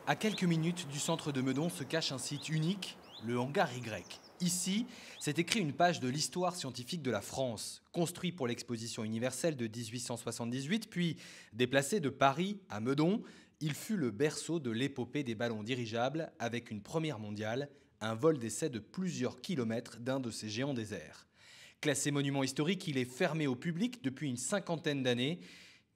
À quelques minutes du centre de Meudon se cache un site unique, le hangar Y. Ici, c'est écrit une page de l'histoire scientifique de la France. Construit pour l'exposition universelle de 1878, puis déplacé de Paris à Meudon, il fut le berceau de l'épopée des ballons dirigeables avec une première mondiale, un vol d'essai de plusieurs kilomètres d'un de ces géants des airs. Classé monument historique, il est fermé au public depuis une cinquantaine d'années,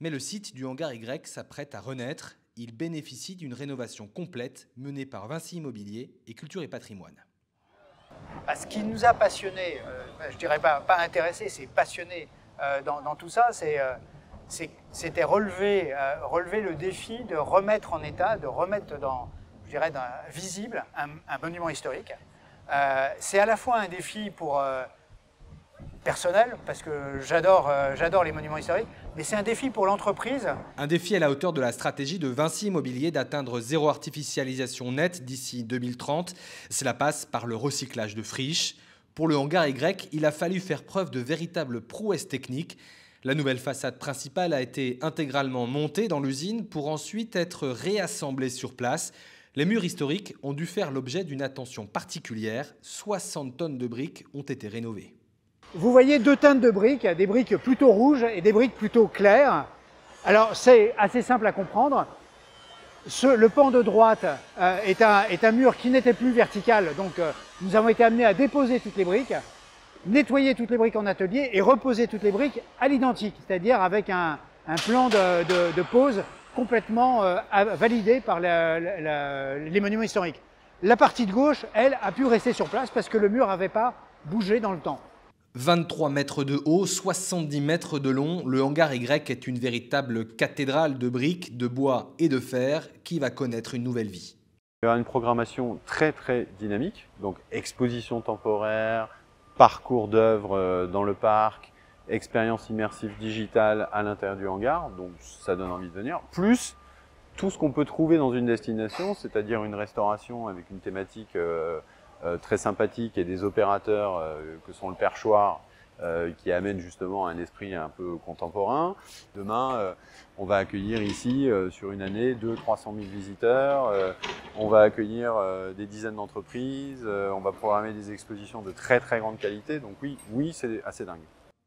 mais le site du hangar Y s'apprête à renaître. Il bénéficie d'une rénovation complète menée par Vinci Immobilier et Culture et Patrimoine. Ce qui nous a passionnés, je dirais pas intéressés, c'est passionnés dans tout ça, c'était relever le défi de remettre en état, de remettre visible un monument historique. C'est à la fois un défi pour personnel, parce que j'adore les monuments historiques, mais c'est un défi pour l'entreprise. Un défi à la hauteur de la stratégie de Vinci Immobilier d'atteindre zéro artificialisation nette d'ici 2030. Cela passe par le recyclage de friches. Pour le hangar Y, il a fallu faire preuve de véritables prouesses techniques. La nouvelle façade principale a été intégralement montée dans l'usine pour ensuite être réassemblée sur place. Les murs historiques ont dû faire l'objet d'une attention particulière. 60 tonnes de briques ont été rénovées. Vous voyez deux teintes de briques, des briques plutôt rouges et des briques plutôt claires. Alors c'est assez simple à comprendre. Le pan de droite est un mur qui n'était plus vertical, donc nous avons été amenés à déposer toutes les briques, nettoyer toutes les briques en atelier et reposer toutes les briques à l'identique, c'est-à-dire avec un plan de pose complètement validé par les monuments historiques. La partie de gauche, elle, a pu rester sur place parce que le mur n'avait pas bougé dans le temps. 23 mètres de haut, 70 mètres de long, le hangar Y est une véritable cathédrale de briques, de bois et de fer qui va connaître une nouvelle vie. Il y aura une programmation très dynamique, donc exposition temporaire, parcours d'œuvres dans le parc, expérience immersive digitale à l'intérieur du hangar, donc ça donne envie de venir, plus tout ce qu'on peut trouver dans une destination, c'est-à-dire une restauration avec une thématique très sympathique et des opérateurs que sont le perchoir qui amènent justement un esprit un peu contemporain. Demain, on va accueillir ici sur une année 200-300 000 visiteurs, on va accueillir des dizaines d'entreprises, on va programmer des expositions de très grande qualité, donc oui c'est assez dingue.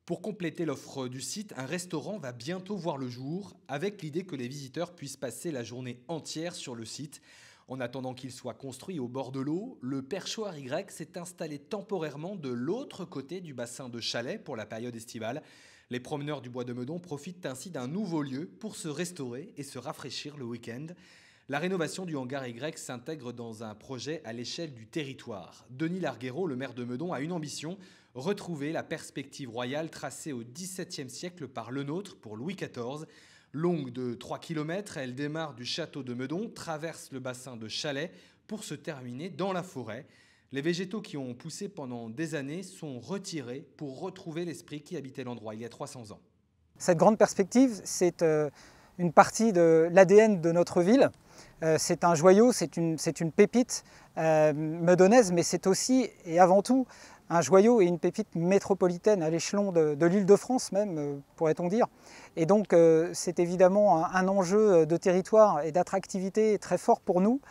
Pour compléter l'offre du site, un restaurant va bientôt voir le jour avec l'idée que les visiteurs puissent passer la journée entière sur le site. En attendant qu'il soit construit au bord de l'eau, le perchoir Y s'est installé temporairement de l'autre côté du bassin de Chalais pour la période estivale. Les promeneurs du bois de Meudon profitent ainsi d'un nouveau lieu pour se restaurer et se rafraîchir le week-end. La rénovation du hangar Y s'intègre dans un projet à l'échelle du territoire. Denis Larguero, le maire de Meudon, a une ambition, retrouver la perspective royale tracée au XVIIe siècle par Lenôtre pour Louis XIV. Longue de 3 km, elle démarre du château de Meudon, traverse le bassin de Chalais pour se terminer dans la forêt. Les végétaux qui ont poussé pendant des années sont retirés pour retrouver l'esprit qui habitait l'endroit il y a 300 ans. Cette grande perspective, c'est une partie de l'ADN de notre ville. C'est un joyau, c'est une pépite meudonnaise, mais c'est aussi et avant tout un joyau et une pépite métropolitaine à l'échelon de l'Île-de-France même, pourrait-on dire. Et donc c'est évidemment un enjeu de territoire et d'attractivité très fort pour nous,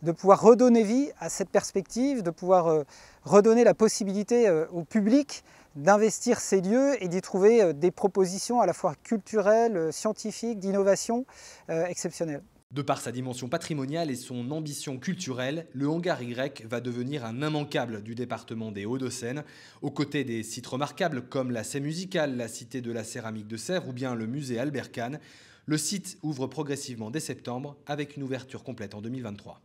de pouvoir redonner vie à cette perspective, de pouvoir redonner la possibilité au public d'investir ces lieux et d'y trouver des propositions à la fois culturelles, scientifiques, d'innovation exceptionnelles. De par sa dimension patrimoniale et son ambition culturelle, le hangar Y va devenir un immanquable du département des Hauts-de-Seine, aux côtés des sites remarquables comme la Cé musicale, la Cité de la céramique de Sèvres ou bien le musée Albert Kahn. Le site ouvre progressivement dès septembre avec une ouverture complète en 2023.